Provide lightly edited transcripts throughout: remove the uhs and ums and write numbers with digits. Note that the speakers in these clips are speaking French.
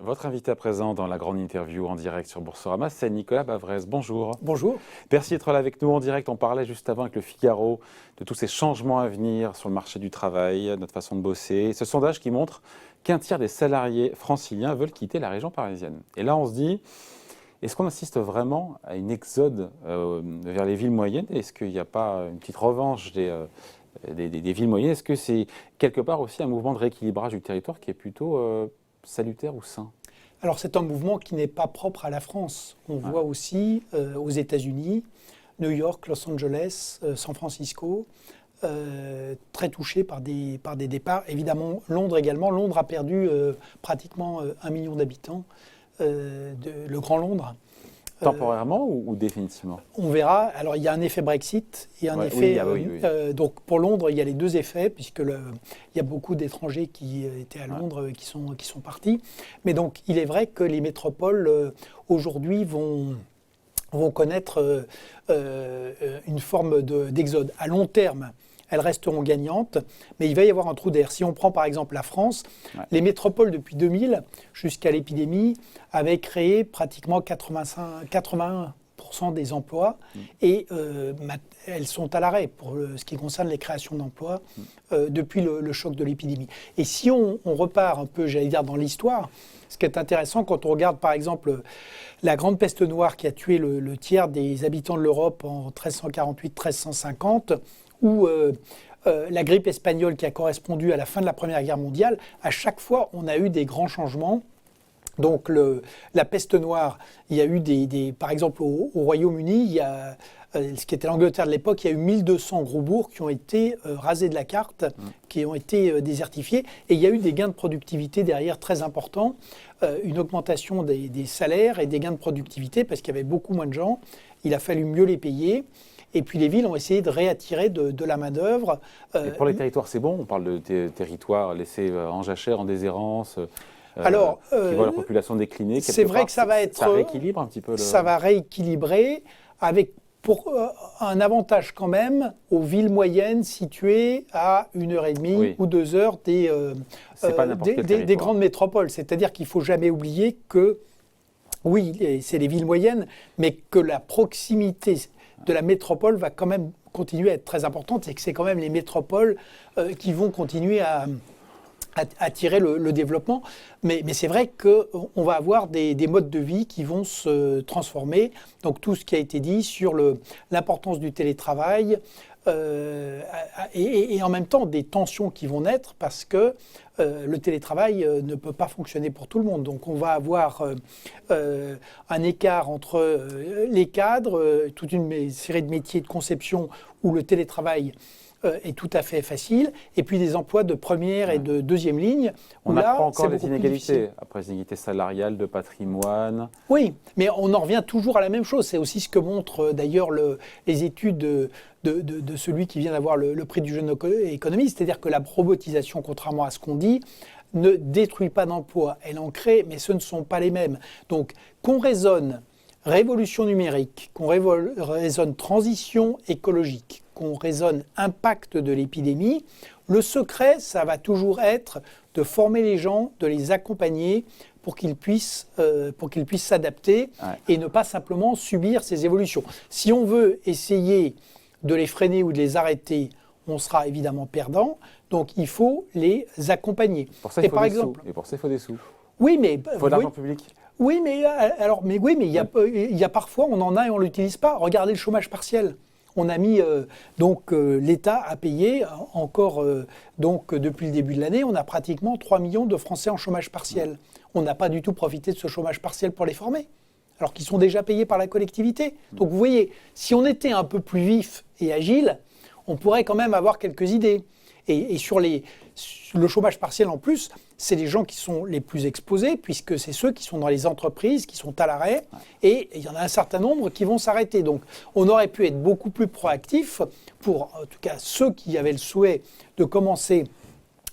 Votre invité à présent dans la grande interview en direct sur Boursorama, c'est Nicolas Bavrez. Bonjour. Bonjour. Merci d'être là avec nous en direct. On parlait juste avant avec le Figaro de tous ces changements à venir sur le marché du travail, notre façon de bosser. Ce sondage qui montre qu'un tiers des salariés franciliens veulent quitter la région parisienne. Et là, on se dit, est-ce qu'on assiste vraiment à une exode vers les villes moyennes? Est-ce qu'il n'y a pas une petite revanche des villes moyennes? Est-ce que c'est quelque part aussi un mouvement de rééquilibrage du territoire qui est plutôt salutaire ou sain? Alors c'est un mouvement qui n'est pas propre à la France. On voit aussi aux États-Unis, New York, Los Angeles, San Francisco, très touchés par des départs. Évidemment, Londres également. Londres a perdu pratiquement 1 million d'habitants, le Grand Londres. Temporairement ou définitivement? On verra. Alors, il y a un effet Brexit et un effet... donc, pour Londres, il y a les deux effets, puisqu'il y a beaucoup d'étrangers qui étaient à Londres qui sont partis. Mais donc, il est vrai que les métropoles, aujourd'hui, vont connaître une forme d'exode. À long terme, elles resteront gagnantes, mais il va y avoir un trou d'air. Si on prend par exemple la France, les métropoles depuis 2000 jusqu'à l'épidémie avaient créé pratiquement 81% des emplois et elles sont à l'arrêt pour ce qui concerne les créations d'emplois depuis le choc de l'épidémie. Et si on repart un peu, j'allais dire, dans l'histoire, ce qui est intéressant quand on regarde par exemple la grande peste noire qui a tué le tiers des habitants de l'Europe en 1348-1350, ou la grippe espagnole qui a correspondu à la fin de la Première Guerre mondiale, à chaque fois, on a eu des grands changements. Donc, la peste noire, il y a eu par exemple, au Royaume-Uni, ce qui était l'Angleterre de l'époque, il y a eu 1200 gros bourgs qui ont été rasés de la carte, qui ont été désertifiés. Et il y a eu des gains de productivité derrière très importants, une augmentation des salaires et des gains de productivité, parce qu'il y avait beaucoup moins de gens. Il a fallu mieux les payer. Et puis les villes ont essayé de réattirer de la main-d'œuvre. Et pour les territoires, c'est bon? On parle de territoires laissés en jachère, en déshérence, qui voient leur population décliner. C'est vrai que ça va être... Ça rééquilibre un petit peu Ça va rééquilibrer avec un avantage quand même aux villes moyennes situées à 1h30 ou 2 heures des grandes métropoles. C'est-à-dire qu'il ne faut jamais oublier que, oui, c'est les villes moyennes, mais que la proximité de la métropole va quand même continuer à être très importante et que c'est quand même les métropoles qui vont continuer à attirer le développement. Mais c'est vrai qu'on va avoir des modes de vie qui vont se transformer. Donc tout ce qui a été dit sur l'importance du télétravail et en même temps des tensions qui vont naître parce que le télétravail ne peut pas fonctionner pour tout le monde. Donc on va avoir un écart entre les cadres, toute une série de métiers de conception où le télétravail est tout à fait facile, et puis des emplois de première et de deuxième ligne. On apprend encore les inégalités, après les inégalités salariales, de patrimoine. Oui, mais on en revient toujours à la même chose. C'est aussi ce que montrent d'ailleurs les études de celui qui vient d'avoir le prix du jeune économiste, c'est-à-dire que la robotisation, contrairement à ce qu'on dit, ne détruit pas d'emplois, elle en crée, mais ce ne sont pas les mêmes. Donc qu'on raisonne révolution numérique, qu'on raisonne transition écologique, qu'on raisonne impact de l'épidémie, le secret, ça va toujours être de former les gens, de les accompagner pour qu'ils puissent s'adapter et ne pas simplement subir ces évolutions. Si on veut essayer de les freiner ou de les arrêter, on sera évidemment perdant. Donc il faut les accompagner. Pour ça, il faut des sous. Et pour ça, il faut des sous. Oui, mais il faut de l'argent public. Oui, mais il y a parfois, on en a et on ne l'utilise pas. Regardez le chômage partiel. On a mis, l'État a payé encore, depuis le début de l'année, on a pratiquement 3 millions de Français en chômage partiel. On n'a pas du tout profité de ce chômage partiel pour les former, alors qu'ils sont déjà payés par la collectivité. Donc vous voyez, si on était un peu plus vif et agile, on pourrait quand même avoir quelques idées. Et sur le chômage partiel en plus, c'est les gens qui sont les plus exposés, puisque c'est ceux qui sont dans les entreprises, qui sont à l'arrêt, et il y en a un certain nombre qui vont s'arrêter. Donc on aurait pu être beaucoup plus proactif pour, en tout cas, ceux qui avaient le souhait de commencer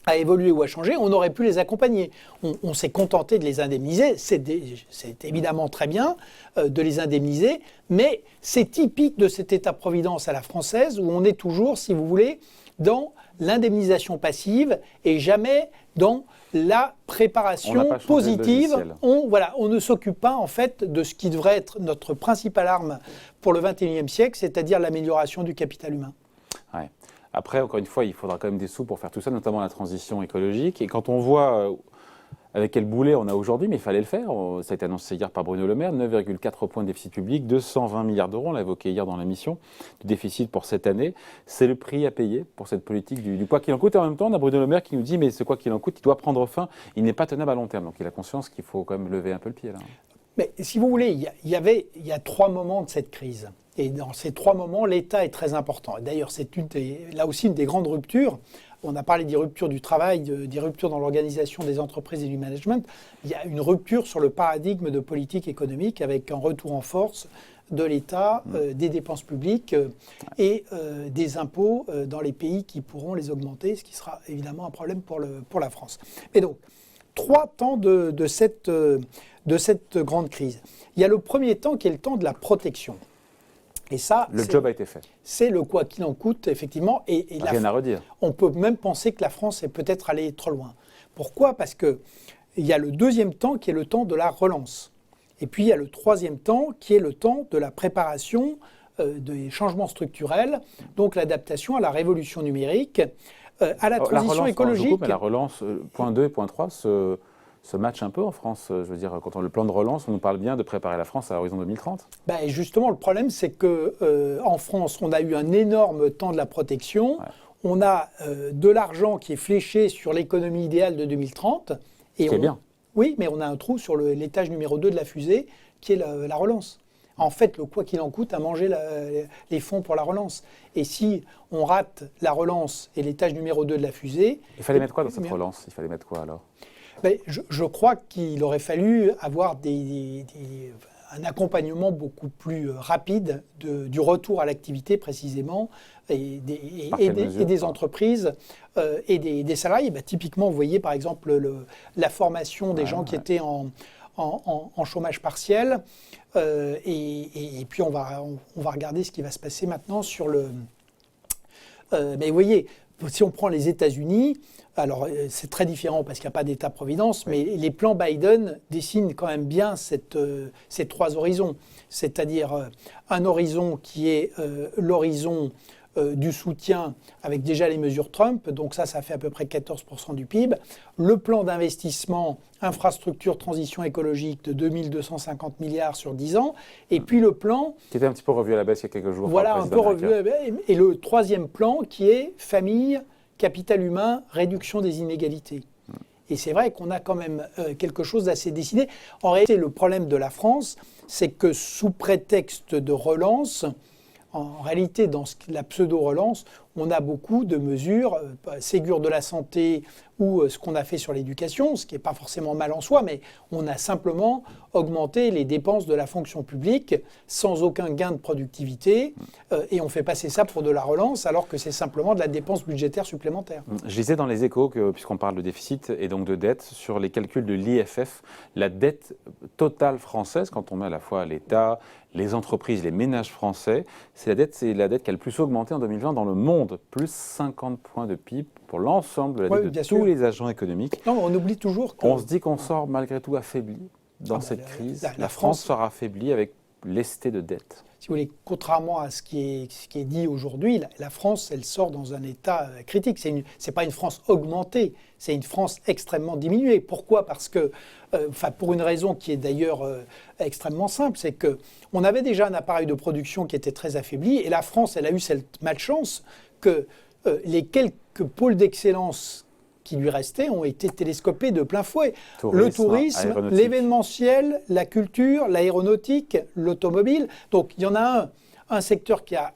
à évoluer ou à changer, on aurait pu les accompagner. On s'est contenté de les indemniser, c'est évidemment très bien de les indemniser, mais c'est typique de cet État-providence à la française, où on est toujours, si vous voulez, dans l'indemnisation passive et jamais dans la préparation positive. On ne s'occupe pas en fait de ce qui devrait être notre principale arme pour le XXIe siècle, c'est-à-dire l'amélioration du capital humain. Ouais. Après, encore une fois, il faudra quand même des sous pour faire tout ça, notamment la transition écologique. Et quand on voit avec quel boulet on a aujourd'hui, mais il fallait le faire, ça a été annoncé hier par Bruno Le Maire, 9,4 points de déficit public, 220 milliards d'euros, on l'a évoqué hier dans l'émission, de déficit pour cette année. C'est le prix à payer pour cette politique du quoi qu'il en coûte. Et en même temps, on a Bruno Le Maire qui nous dit, mais ce quoi qu'il en coûte, il doit prendre fin, il n'est pas tenable à long terme. Donc il a conscience qu'il faut quand même lever un peu le pied là. Mais si vous voulez, il y a 3 moments de cette crise. Et dans ces 3 moments, l'État est très important. Et d'ailleurs, c'est là aussi une des grandes ruptures. On a parlé des ruptures du travail, des ruptures dans l'organisation des entreprises et du management. Il y a une rupture sur le paradigme de politique économique avec un retour en force de l'État, des dépenses publiques et des impôts dans les pays qui pourront les augmenter, ce qui sera évidemment un problème pour la France. Et donc, 3 temps de cette grande crise. Il y a le premier temps qui est le temps de la protection. Et ça, le job a été fait. C'est le quoi qu'il en coûte, effectivement. Et rien à redire. On peut même penser que la France est peut-être allée trop loin. Pourquoi ? Parce qu'il y a le deuxième temps qui est le temps de la relance. Et puis il y a le troisième temps qui est le temps de la préparation des changements structurels, donc l'adaptation à la révolution numérique, à la transition écologique. La relance, point 2 et point 3, se match un peu en France. Je veux dire, quand on a le plan de relance, on nous parle bien de préparer la France à l'horizon 2030. Ben justement, le problème, c'est qu'en France, on a eu un énorme temps de la protection. Ouais. On a de l'argent qui est fléché sur l'économie idéale de 2030. Et c'est bien. Oui, mais on a un trou sur l'étage numéro 2 de la fusée, qui est la relance. En fait, le quoi qu'il en coûte a mangé les fonds pour la relance. Et si on rate la relance et l'étage numéro 2 de la fusée... Il fallait mettre quoi dans cette relance ? Il fallait mettre quoi alors ? Ben, je crois qu'il aurait fallu avoir un accompagnement beaucoup plus rapide du retour à l'activité précisément et des entreprises et des salariés. Ben, typiquement, vous voyez par exemple la formation des gens qui étaient en chômage partiel et puis on va regarder ce qui va se passer maintenant sur le... mais vous voyez, si on prend les États-Unis, alors c'est très différent parce qu'il n'y a pas d'État-providence, mais les plans Biden dessinent quand même bien ces 3 horizons. C'est-à-dire un horizon qui est l'horizon du soutien avec déjà les mesures Trump, donc ça fait à peu près 14% du PIB. Le plan d'investissement infrastructure transition écologique de 2250 milliards sur 10 ans, et puis le plan... Qui était un petit peu revu à la baisse il y a quelques jours. Voilà, un peu revu à la baisse. Et le 3e plan qui est famille, capital humain, réduction des inégalités. Et c'est vrai qu'on a quand même quelque chose d'assez décidé. En réalité, le problème de la France, c'est que sous prétexte de relance, en réalité, dans la pseudo-relance, on a beaucoup de mesures, Ségur de la santé ou ce qu'on a fait sur l'éducation, ce qui n'est pas forcément mal en soi, mais on a simplement augmenté les dépenses de la fonction publique sans aucun gain de productivité et on fait passer ça pour de la relance alors que c'est simplement de la dépense budgétaire supplémentaire. Je disais dans les Échos, puisqu'on parle de déficit et donc de dette, sur les calculs de l'IFF, la dette totale française, quand on met à la fois l'État, les entreprises, les ménages français, c'est la dette qui a le plus augmenté en 2020 dans le monde, plus 50 points de PIB pour l'ensemble de la dette de tous les agents économiques. Non, on oublie toujours que... On se dit qu'on sort malgré tout affaibli dans cette crise. La France sort affaiblie avec lesté de dette. Si vous voulez, contrairement à ce qui est dit aujourd'hui, la France, elle sort dans un état critique. C'est pas une France augmentée, c'est une France extrêmement diminuée. Pourquoi ? Parce que, pour une raison qui est d'ailleurs extrêmement simple, c'est qu'on avait déjà un appareil de production qui était très affaibli, et la France, elle a eu cette malchance que les quelques pôles d'excellence qui lui restaient ont été télescopés de plein fouet. Le tourisme, l'événementiel, la culture, l'aéronautique, l'automobile. Donc il y en a un secteur qui a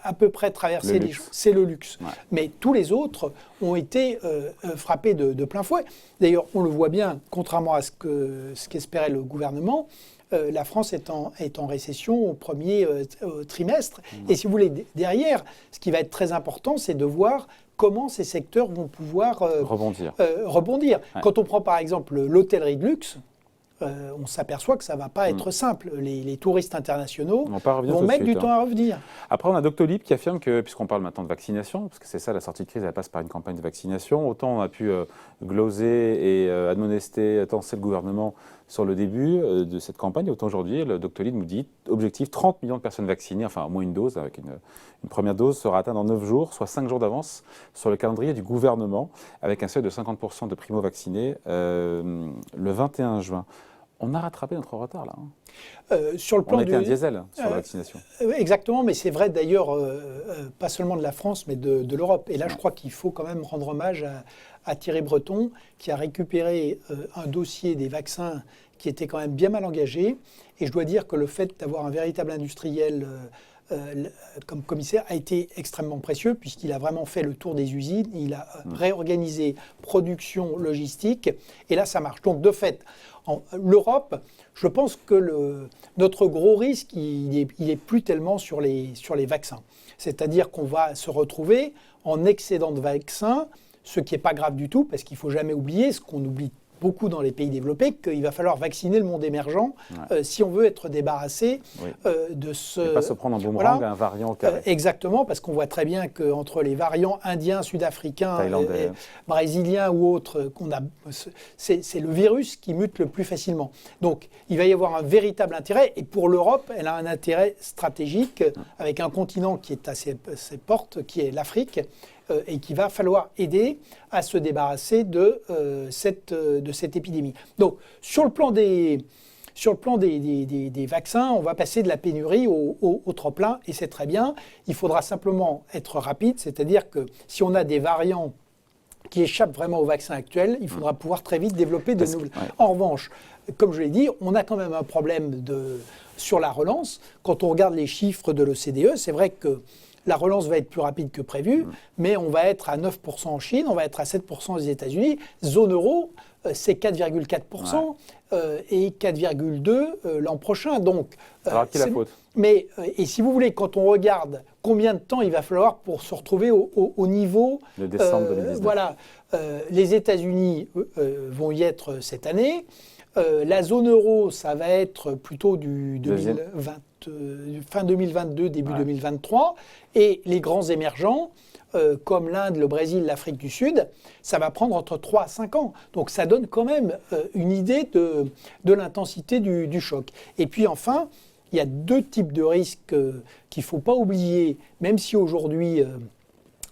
à peu près traversé c'est le luxe. Ouais. Mais tous les autres ont été frappés de plein fouet. D'ailleurs, on le voit bien, contrairement à ce qu'espérait le gouvernement, la France est en récession au premier trimestre. Et si vous voulez, derrière, ce qui va être très important, c'est de voir comment ces secteurs vont pouvoir rebondir. Ouais. Quand on prend par exemple l'hôtellerie de luxe, on s'aperçoit que ça ne va pas être simple. Les touristes internationaux vont mettre du temps à revenir. Après, on a Doctolib qui affirme que, puisqu'on parle maintenant de vaccination, parce que c'est ça, la sortie de crise, elle passe par une campagne de vaccination, autant on a pu gloser et admonester, tancer le gouvernement sur le début de cette campagne, autant aujourd'hui, le Doctolib nous dit, objectif 30 millions de personnes vaccinées, enfin au moins une dose, avec une première dose sera atteinte dans 9 jours, soit 5 jours d'avance sur le calendrier du gouvernement, avec un seuil de 50% de primo-vaccinés le 21 juin. On a rattrapé notre retard là. Sur le plan on était un diesel sur la vaccination. Exactement, mais c'est vrai d'ailleurs, pas seulement de la France, mais de l'Europe. Et là, je crois qu'il faut quand même rendre hommage à Thierry Breton, qui a récupéré un dossier des vaccins qui était quand même bien mal engagé. Et je dois dire que le fait d'avoir un véritable industriel comme commissaire a été extrêmement précieux, puisqu'il a vraiment fait le tour des usines, il a réorganisé production, logistique, et là, ça marche. Donc, de fait, l'Europe, je pense que notre gros risque, il est plus tellement sur les vaccins. C'est-à-dire qu'on va se retrouver en excédent de vaccins, ce qui n'est pas grave du tout, parce qu'il ne faut jamais oublier, ce qu'on oublie beaucoup dans les pays développés, qu'il va falloir vacciner le monde émergent si on veut être débarrassé de ce... Et pas se prendre en boomerang à un variant au carré. Exactement, parce qu'on voit très bien qu'entre les variants indiens, sud-africains, brésiliens ou autres, c'est le virus qui mute le plus facilement. Donc, il va y avoir un véritable intérêt, et pour l'Europe, elle a un intérêt stratégique avec un continent qui est à ses portes, qui est l'Afrique, et qu'il va falloir aider à se débarrasser de cette épidémie. Donc, sur le plan des vaccins, on va passer de la pénurie au trop-plein, et c'est très bien. Il faudra simplement être rapide, c'est-à-dire que si on a des variants qui échappent vraiment au vaccin actuel, il faudra pouvoir très vite développer de nouvelles. En revanche, comme je l'ai dit, on a quand même un problème sur la relance. Quand on regarde les chiffres de l'OCDE, c'est vrai que la relance va être plus rapide que prévu, mais on va être à 9% en Chine, on va être à 7% aux États-Unis. Zone euro, c'est 4,4% et 4,2% l'an prochain. Donc, alors, qui est la faute ? Mais, et si vous voulez, quand on regarde combien de temps il va falloir pour se retrouver au niveau... de décembre 2019. Voilà, les États-Unis vont y être cette année. La zone euro, ça va être plutôt fin 2022, début 2023. Et les grands émergents, comme l'Inde, le Brésil, l'Afrique du Sud, ça va prendre entre 3 à 5 ans. Donc ça donne quand même une idée de l'intensité du choc. Et puis enfin, il y a 2 types de risques qu'il ne faut pas oublier, même si aujourd'hui...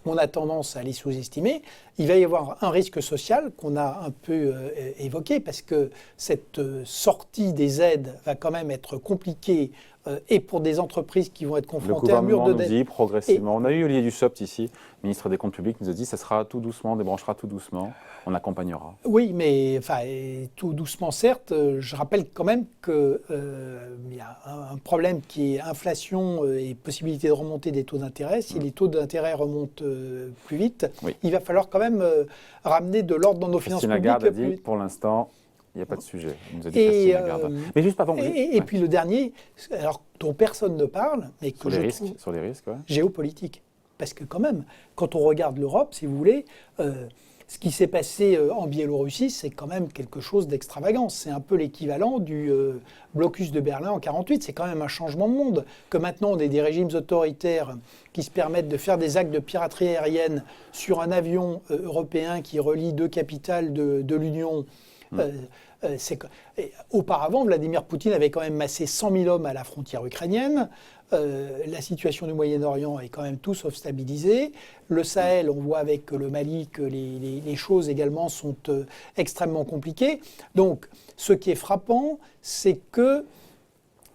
on a tendance à les sous-estimer. Il va y avoir un risque social qu'on a un peu évoqué, parce que cette sortie des aides va quand même être compliquée et pour des entreprises qui vont être confrontées à un mur de dette. Le gouvernement nous dit progressivement. On a eu Olivier Dussopt ici, ministre des Comptes publics, nous a dit que ça sera tout doucement, on débranchera tout doucement, on accompagnera. Oui, mais enfin, tout doucement certes. Je rappelle quand même qu'il y a un problème qui est inflation et possibilité de remonter des taux d'intérêt. Si les taux d'intérêt remontent plus vite, il va falloir quand même ramener de l'ordre dans nos finances publiques. Lagarde a dit, pour l'instant, il n'y a pas de sujet. Elle nous a dit mais juste pardon. Et puis le dernier, alors, dont personne ne parle, mais que sur les risques, géopolitique. Parce que quand même, quand on regarde l'Europe, si vous voulez, ce qui s'est passé en Biélorussie, c'est quand même quelque chose d'extravagant. C'est un peu l'équivalent du blocus de Berlin en 1948. C'est quand même un changement de monde. Que maintenant, on ait des régimes autoritaires qui se permettent de faire des actes de piraterie aérienne sur un avion européen qui relie 2 capitales de l'Union. Auparavant, Vladimir Poutine avait quand même massé 100 000 hommes à la frontière ukrainienne. La situation du Moyen-Orient est quand même tout sauf stabilisée. Le Sahel, on voit avec le Mali que les choses également sont extrêmement compliquées. Donc, ce qui est frappant, c'est que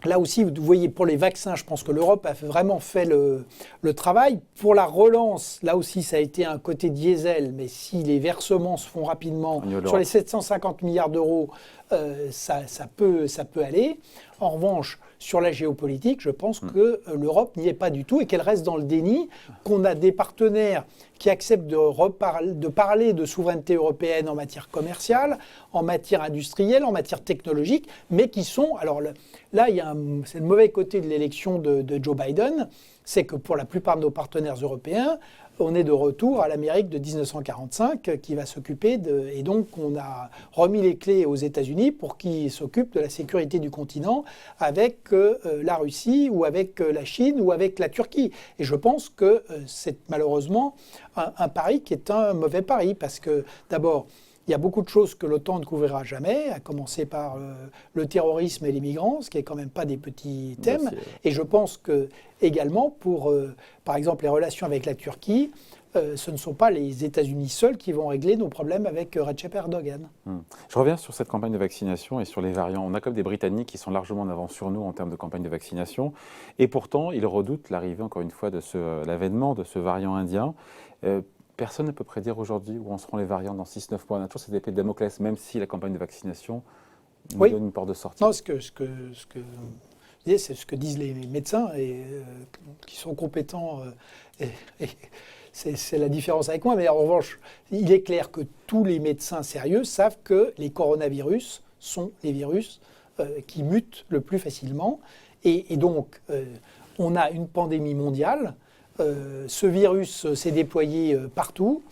là aussi, vous voyez, pour les vaccins, je pense que l'Europe a vraiment fait le travail. Pour la relance, là aussi, ça a été un côté diesel, mais si les versements se font rapidement, sur les 750 milliards d'euros, ça peut aller. En revanche, sur la géopolitique, je pense que l'Europe n'y est pas du tout et qu'elle reste dans le déni, qu'on a des partenaires qui acceptent de parler de souveraineté européenne en matière commerciale, en matière industrielle, en matière technologique, mais qui sont... Alors là, c'est le mauvais côté de l'élection de Joe Biden, c'est que pour la plupart de nos partenaires européens, on est de retour à l'Amérique de 1945 qui va s'occuper de... Et donc, on a remis les clés aux États-Unis pour qu'ils s'occupent de la sécurité du continent avec la Russie ou avec la Chine ou avec la Turquie. Et je pense que c'est malheureusement un pari qui est un mauvais pari parce que, d'abord, il y a beaucoup de choses que l'OTAN ne couvrira jamais, à commencer par le terrorisme et les migrants, ce qui n'est quand même pas des petits thèmes. Et je pense que également pour, par exemple, les relations avec la Turquie, ce ne sont pas les États-Unis seuls qui vont régler nos problèmes avec Recep Erdogan. Je reviens sur cette campagne de vaccination et sur les variants. On a comme des Britanniques qui sont largement en avance sur nous en termes de campagne de vaccination. Et pourtant, ils redoutent l'arrivée, encore une fois, de l'avènement de ce variant indien. Personne ne peut prédire aujourd'hui où en seront les variants dans 6-9 mois. On a toujours cette épée de Damoclès, même si la campagne de vaccination nous donne une porte de sortie. Non, ce que c'est ce que disent les médecins qui sont compétents. C'est la différence avec moi. Mais en revanche, il est clair que tous les médecins sérieux savent que les coronavirus sont les virus qui mutent le plus facilement. Et donc, on a une pandémie mondiale. Ce virus s'est déployé partout.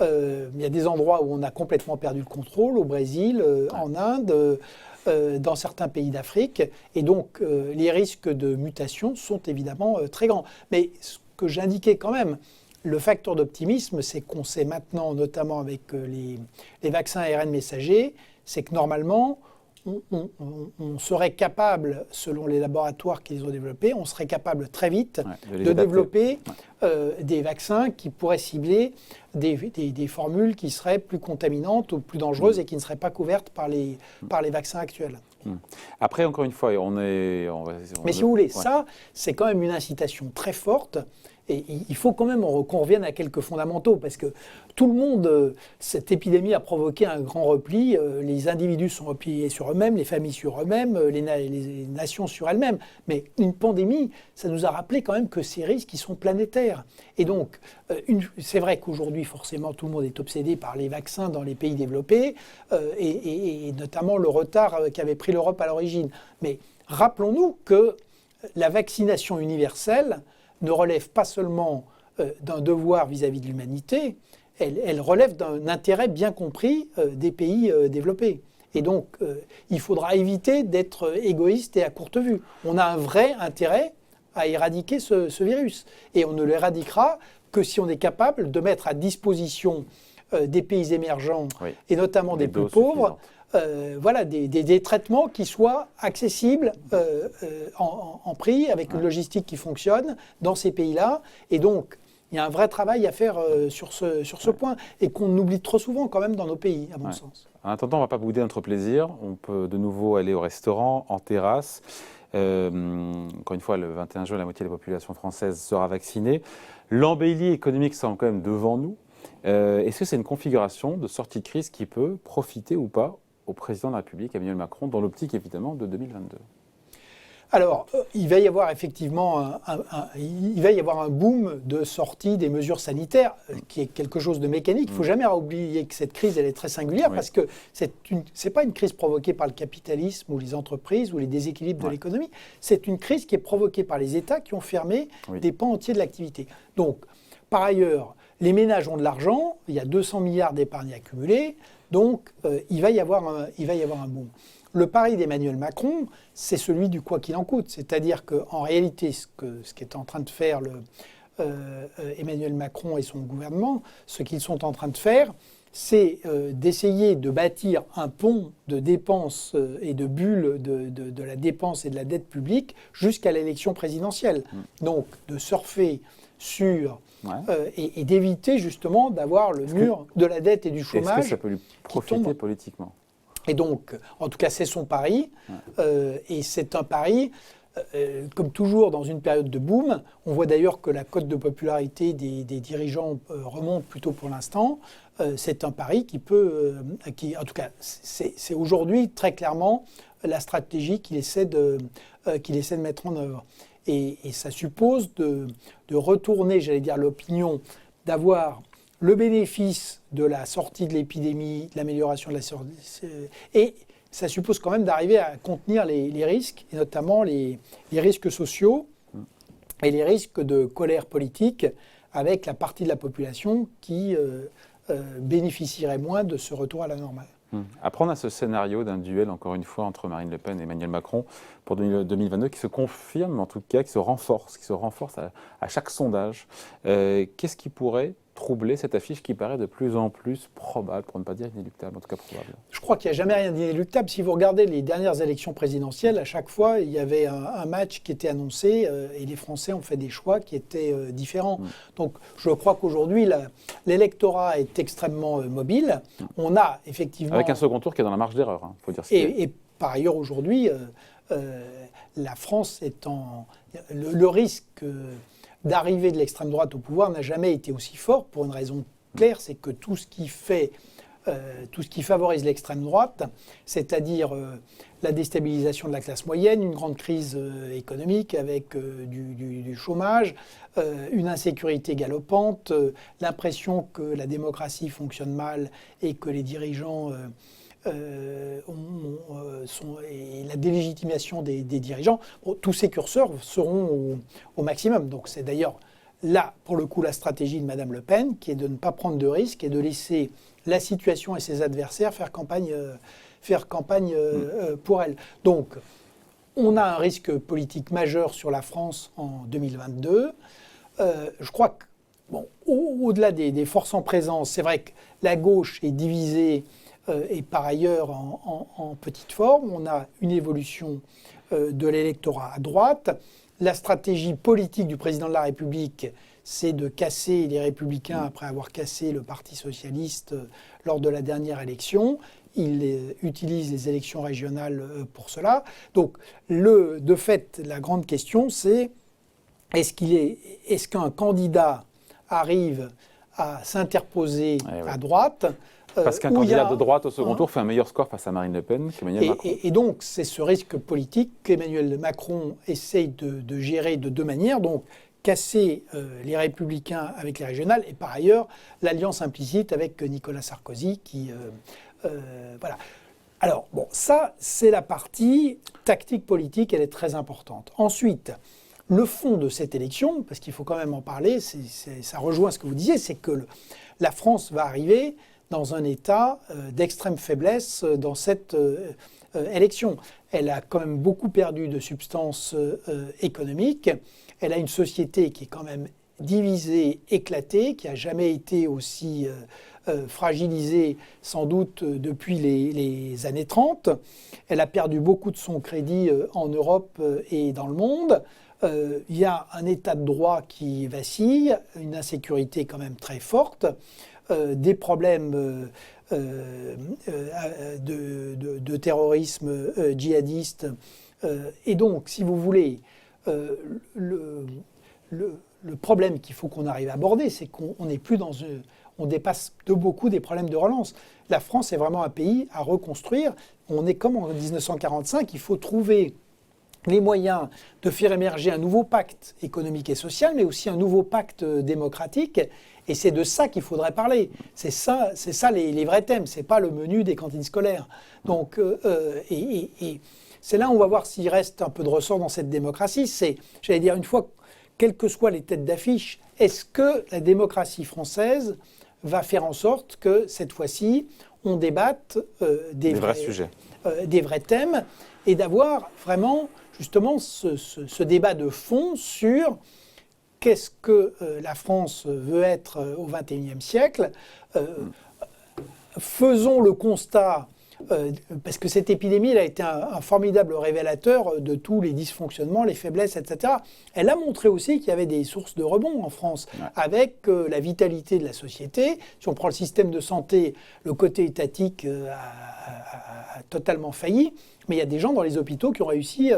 Il y a des endroits où on a complètement perdu le contrôle, au Brésil, en Inde, dans certains pays d'Afrique. Et donc, les risques de mutation sont évidemment très grands. Mais ce que j'indiquais quand même, le facteur d'optimisme, c'est qu'on sait maintenant, notamment avec les vaccins ARN messagers, c'est que normalement, on serait capable, selon les laboratoires qui les ont développés, on serait capable très vite de développer des vaccins qui pourraient cibler des formules qui seraient plus contaminantes ou plus dangereuses et qui ne seraient pas couvertes par les vaccins actuels. Après, encore une fois, Mais si vous voulez, ça, c'est quand même une incitation très forte. Et il faut quand même qu'on revienne à quelques fondamentaux, parce que tout le monde, cette épidémie a provoqué un grand repli. Les individus sont repliés sur eux-mêmes, les familles sur eux-mêmes, les nations sur elles-mêmes. Mais une pandémie, ça nous a rappelé quand même que ces risques, ils sont planétaires. Et donc, c'est vrai qu'aujourd'hui, forcément, tout le monde est obsédé par les vaccins dans les pays développés, et notamment le retard qu'avait pris l'Europe à l'origine. Mais rappelons-nous que la vaccination universelle ne relève pas seulement d'un devoir vis-à-vis de l'humanité, elle relève d'un intérêt bien compris des pays développés. Et donc, il faudra éviter d'être égoïste et à courte vue. On a un vrai intérêt à éradiquer ce virus. Et on ne l'éradiquera que si on est capable de mettre à disposition des pays émergents, et notamment des plus pauvres, des traitements qui soient accessibles en prix, avec une logistique qui fonctionne dans ces pays-là. Et donc, il y a un vrai travail à faire sur ce point, et qu'on oublie trop souvent quand même dans nos pays, à mon sens. En attendant, on ne va pas bouder notre plaisir. On peut de nouveau aller au restaurant, en terrasse. Encore une fois, le 21 juin, la moitié de la population française sera vaccinée. L'embellie économique semble quand même devant nous. Est-ce que c'est une configuration de sortie de crise qui peut profiter ou pas au président de la République, Emmanuel Macron, dans l'optique évidemment de 2022? Alors, il va y avoir effectivement un boom de sortie des mesures sanitaires, qui est quelque chose de mécanique. Il ne faut jamais oublier que cette crise, elle est très singulière, parce que c'est pas une crise provoquée par le capitalisme ou les entreprises ou les déséquilibres de l'économie. C'est une crise qui est provoquée par les États qui ont fermé des pans entiers de l'activité. Donc, par ailleurs, les ménages ont de l'argent, il y a 200 milliards d'épargne accumulée, donc il va y avoir un boom. Le pari d'Emmanuel Macron, c'est celui du quoi qu'il en coûte. C'est-à-dire qu'en réalité, ce qu'est en train de faire Emmanuel Macron et son gouvernement, ce qu'ils sont en train de faire, c'est d'essayer de bâtir un pont de dépenses et de bulles de la dépense et de la dette publique jusqu'à l'élection présidentielle. Donc, de surfer sur... et d'éviter justement d'avoir le mur de la dette et du chômage. Est-ce que ça peut lui profiter politiquement ? Et donc, en tout cas, c'est son pari. Et c'est un pari, comme toujours dans une période de boom. On voit d'ailleurs que la cote de popularité des dirigeants remonte plutôt pour l'instant. C'est un pari qui peut... en tout cas, c'est aujourd'hui très clairement la stratégie qu'il essaie de mettre en œuvre. Et ça suppose de retourner, j'allais dire, l'opinion, d'avoir le bénéfice de la sortie de l'épidémie, de l'amélioration de la sortie. Et ça suppose quand même d'arriver à contenir les risques, et notamment les risques sociaux. et les risques de colère politique avec la partie de la population qui bénéficierait moins de ce retour à la normale. Après, on a ce scénario d'un duel, encore une fois, entre Marine Le Pen et Emmanuel Macron pour 2022 qui se confirme, en tout cas, qui se renforce à chaque sondage. Qu'est-ce qui pourrait troubler cette affiche qui paraît de plus en plus probable, pour ne pas dire inéluctable, en tout cas probable? Je crois qu'il n'y a jamais rien d'inéluctable. Si vous regardez les dernières élections présidentielles, à chaque fois, il y avait un match qui était annoncé et les Français ont fait des choix qui étaient différents. Donc je crois qu'aujourd'hui, l'électorat est extrêmement mobile. On a effectivement... Avec un second tour qui est dans la marge d'erreur, hein, faut dire ce et par ailleurs, aujourd'hui, la France est en... Le risque d'arrivée de l'extrême droite au pouvoir n'a jamais été aussi fort pour une raison claire, c'est que tout ce qui favorise l'extrême droite, c'est-à-dire la déstabilisation de la classe moyenne, une grande crise économique avec du chômage, une insécurité galopante, l'impression que la démocratie fonctionne mal et que les dirigeants... et la délégitimation des dirigeants, tous ces curseurs seront au maximum. Donc c'est d'ailleurs là, pour le coup, la stratégie de Mme Le Pen, qui est de ne pas prendre de risques et de laisser la situation et ses adversaires faire campagne pour elle. Donc on a un risque politique majeur sur la France en 2022. Je crois que, au-delà des forces en présence, c'est vrai que la gauche est divisée et par ailleurs en petite forme. On a une évolution de l'électorat à droite. La stratégie politique du président de la République, c'est de casser les Républicains après avoir cassé le Parti socialiste lors de la dernière élection. Il utilise les élections régionales pour cela. Donc, de fait, la grande question, c'est est-ce qu'un candidat arrive à s'interposer à droite ? Parce qu'un candidat de droite au second tour fait un meilleur score face à Marine Le Pen qu'Emmanuel Macron. Et donc, c'est ce risque politique qu'Emmanuel Macron essaye de gérer de deux manières. Donc, casser les Républicains avec les régionales et par ailleurs, l'alliance implicite avec Nicolas Sarkozy qui... voilà. Alors, ça, c'est la partie tactique politique, elle est très importante. Ensuite, le fond de cette élection, parce qu'il faut quand même en parler, ça rejoint ce que vous disiez, c'est que la France va arriver dans un état d'extrême faiblesse dans cette élection. Elle a quand même beaucoup perdu de substance économique. Elle a une société qui est quand même divisée, éclatée, qui n'a jamais été aussi fragilisée sans doute depuis les années 30. Elle a perdu beaucoup de son crédit en Europe et dans le monde. Il y a un état de droit qui vacille, une insécurité quand même très forte. Des problèmes de terrorisme djihadiste. Et donc, si vous voulez, le problème qu'il faut qu'on arrive à aborder, c'est qu'on n'est plus on dépasse de beaucoup des problèmes de relance. La France est vraiment un pays à reconstruire. On est comme en 1945, il faut trouver les moyens de faire émerger un nouveau pacte économique et social, mais aussi un nouveau pacte démocratique. Et c'est de ça qu'il faudrait parler. C'est ça les vrais thèmes. C'est pas le menu des cantines scolaires. Donc, et c'est là où on va voir s'il reste un peu de ressort dans cette démocratie. C'est, j'allais dire, une fois, quelles que soient les têtes d'affiche, est-ce que la démocratie française va faire en sorte que cette fois-ci, on débatte des vrais sujets, des vrais thèmes, et d'avoir vraiment justement ce débat de fond sur qu'est-ce que la France veut être au XXIe siècle. Faisons le constat, parce que cette épidémie elle a été un formidable révélateur de tous les dysfonctionnements, les faiblesses, etc. Elle a montré aussi qu'il y avait des sources de rebond en France, avec la vitalité de la société. Si on prend le système de santé, le côté étatique a totalement failli, mais il y a des gens dans les hôpitaux qui ont réussi,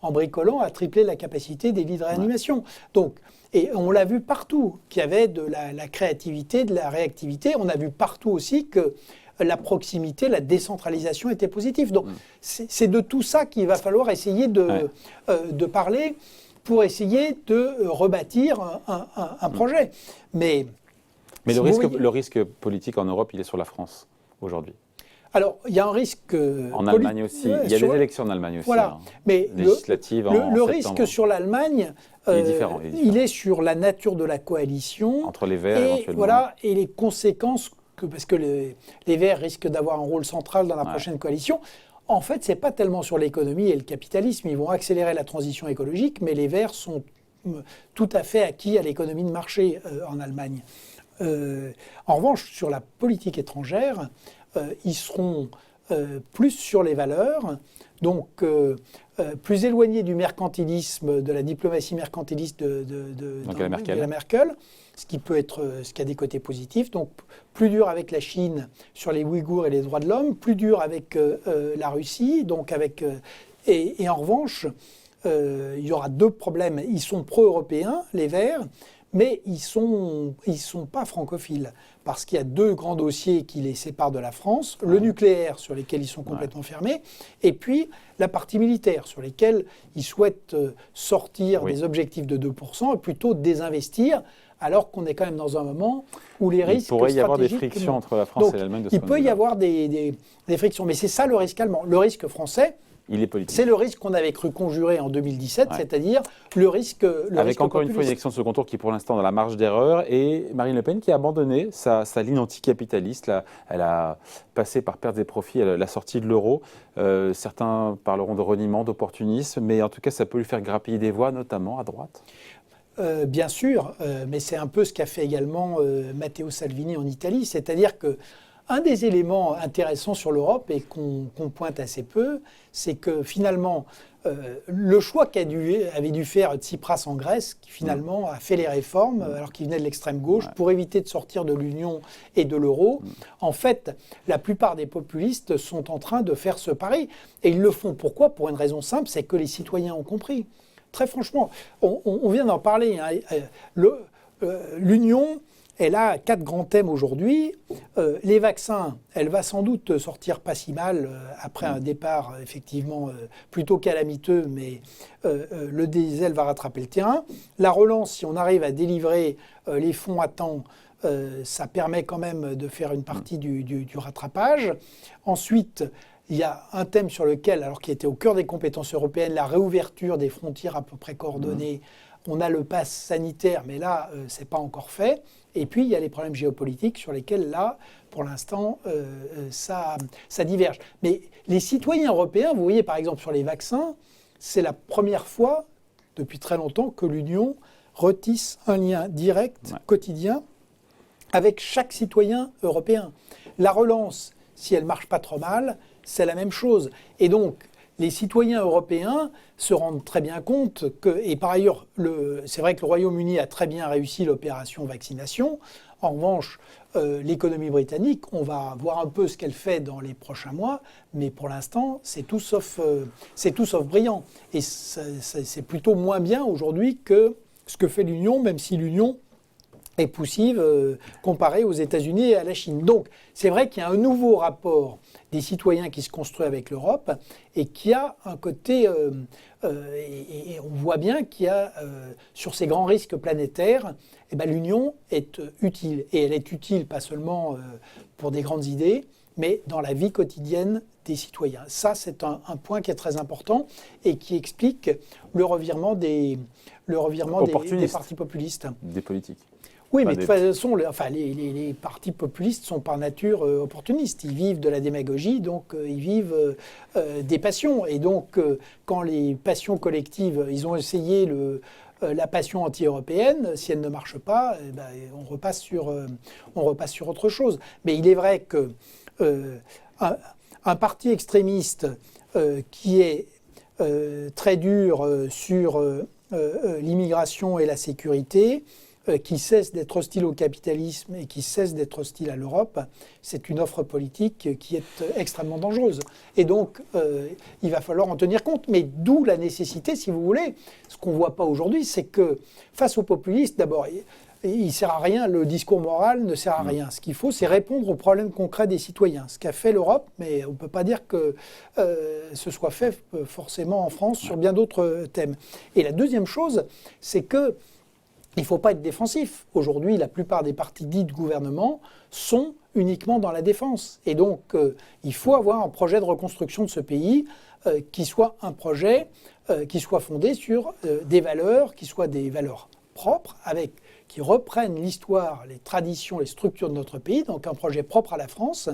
en bricolant, à tripler la capacité des lits de réanimation. Donc, et on l'a vu partout, qu'il y avait de la créativité, de la réactivité. On a vu partout aussi que la proximité, la décentralisation était positive. Donc, c'est de tout ça qu'il va falloir essayer de parler pour essayer de rebâtir un projet. Mais le risque politique en Europe, il est sur la France aujourd'hui. Alors, il y a un risque... En Allemagne aussi. Il y a des élections en Allemagne aussi. Voilà. Mais législatives le risque sur l'Allemagne, il est différent. Il est sur la nature de la coalition. Entre les Verts, éventuellement. Voilà, et les conséquences, parce que les Verts risquent d'avoir un rôle central dans la prochaine coalition. En fait, ce n'est pas tellement sur l'économie et le capitalisme. Ils vont accélérer la transition écologique, mais les Verts sont tout à fait acquis à l'économie de marché en Allemagne. En revanche, sur la politique étrangère, ils seront plus sur les valeurs, donc plus éloignés du mercantilisme, de la diplomatie mercantiliste de la Merkel, ce qui a des côtés positifs. Donc plus dur avec la Chine sur les Ouïghours et les droits de l'homme, plus dur avec la Russie, donc et en revanche, il y aura deux problèmes. Ils sont pro-européens, les Verts, mais ils sont pas francophiles, parce qu'il y a deux grands dossiers qui les séparent de la France, le nucléaire, sur lesquels ils sont complètement fermés, et puis la partie militaire, sur lesquels ils souhaitent sortir des objectifs de 2% et plutôt désinvestir, alors qu'on est quand même dans un moment où les risques stratégiques... Il pourrait y avoir des frictions entre la France et l'Allemagne. Il peut y avoir des frictions, mais c'est ça le risque allemand. Le risque français... Il est politique. C'est le risque qu'on avait cru conjurer en 2017, c'est-à-dire le risque avec encore une fois une élection de second tour qui est pour l'instant dans la marge d'erreur, et Marine Le Pen qui a abandonné sa ligne anticapitaliste. Elle a passé par perte des profits la sortie de l'euro. Certains parleront de reniement, d'opportunisme, mais en tout cas ça peut lui faire grappiller des voix, notamment à droite. Bien sûr, mais c'est un peu ce qu'a fait également Matteo Salvini en Italie, c'est-à-dire que un des éléments intéressants sur l'Europe et qu'on pointe assez peu, c'est que finalement, le choix qu'avait dû faire Tsipras en Grèce, qui finalement a fait les réformes, alors qu'il venait de l'extrême gauche, pour éviter de sortir de l'Union et de l'euro, en fait, la plupart des populistes sont en train de faire ce pari. Et ils le font pourquoi ? Pour une raison simple, c'est que les citoyens ont compris. Très franchement, on vient d'en parler. L'Union... Elle a 4 grands thèmes aujourd'hui. Les vaccins, elle va sans doute sortir pas si mal après un départ effectivement plutôt calamiteux, mais le diesel va rattraper le terrain. La relance, si on arrive à délivrer les fonds à temps, ça permet quand même de faire une partie du rattrapage. Ensuite, il y a un thème sur lequel, alors qui était au cœur des compétences européennes, la réouverture des frontières à peu près coordonnées. On a le pass sanitaire, mais là, ce n'est pas encore fait. Et puis, il y a les problèmes géopolitiques sur lesquels, là, pour l'instant, ça diverge. Mais les citoyens européens, vous voyez, par exemple, sur les vaccins, c'est la première fois, depuis très longtemps, que l'Union retisse un lien direct, quotidien, avec chaque citoyen européen. La relance, si elle ne marche pas trop mal, c'est la même chose. Et donc, les citoyens européens se rendent très bien compte que, et par ailleurs, c'est vrai que le Royaume-Uni a très bien réussi l'opération vaccination. En revanche, l'économie britannique, on va voir un peu ce qu'elle fait dans les prochains mois, mais pour l'instant, c'est tout sauf brillant. Et c'est plutôt moins bien aujourd'hui que ce que fait l'Union, même si l'Union est poussive comparée aux États-Unis et à la Chine. Donc, c'est vrai qu'il y a un nouveau rapport des citoyens qui se construit avec l'Europe et qui a un côté, et on voit bien qu'il y a, sur ces grands risques planétaires, l'Union est utile. Et elle est utile pas seulement pour des grandes idées, mais dans la vie quotidienne des citoyens. Ça, c'est un point qui est très important et qui explique le revirement des partis populistes. Des politiques. Oui, mais de toute façon, les partis populistes sont par nature opportunistes. Ils vivent de la démagogie, donc ils vivent des passions. Et donc, quand les passions collectives, ils ont essayé la passion anti-européenne, si elle ne marche pas, on repasse sur autre chose. Mais il est vrai que un parti extrémiste qui est très dur sur l'immigration et la sécurité, qui cesse d'être hostile au capitalisme et qui cesse d'être hostile à l'Europe, c'est une offre politique qui est extrêmement dangereuse. Et donc, il va falloir en tenir compte. Mais d'où la nécessité, si vous voulez, ce qu'on ne voit pas aujourd'hui, c'est que face aux populistes, d'abord, il ne sert à rien, le discours moral ne sert à rien. Ce qu'il faut, c'est répondre aux problèmes concrets des citoyens. Ce qu'a fait l'Europe, mais on ne peut pas dire que ce soit fait forcément en France sur bien d'autres thèmes. Et la deuxième chose, c'est que il ne faut pas être défensif. Aujourd'hui, la plupart des partis dits de gouvernement sont uniquement dans la défense. Et donc, il faut avoir un projet de reconstruction de ce pays qui soit un projet qui soit fondé sur des valeurs, qui soient des valeurs propres, qui reprennent l'histoire, les traditions, les structures de notre pays, donc un projet propre à la France,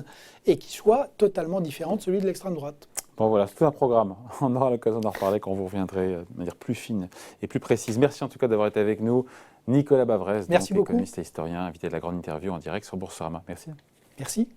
et qui soit totalement différent de celui de l'extrême droite. Bon voilà, c'est tout un programme. On aura l'occasion d'en reparler quand vous reviendrez de manière plus fine et plus précise. Merci en tout cas d'avoir été avec nous. Nicolas Bavrez, Merci beaucoup. Économiste et historien, invité de la grande interview en direct sur Boursorama. Merci. Merci.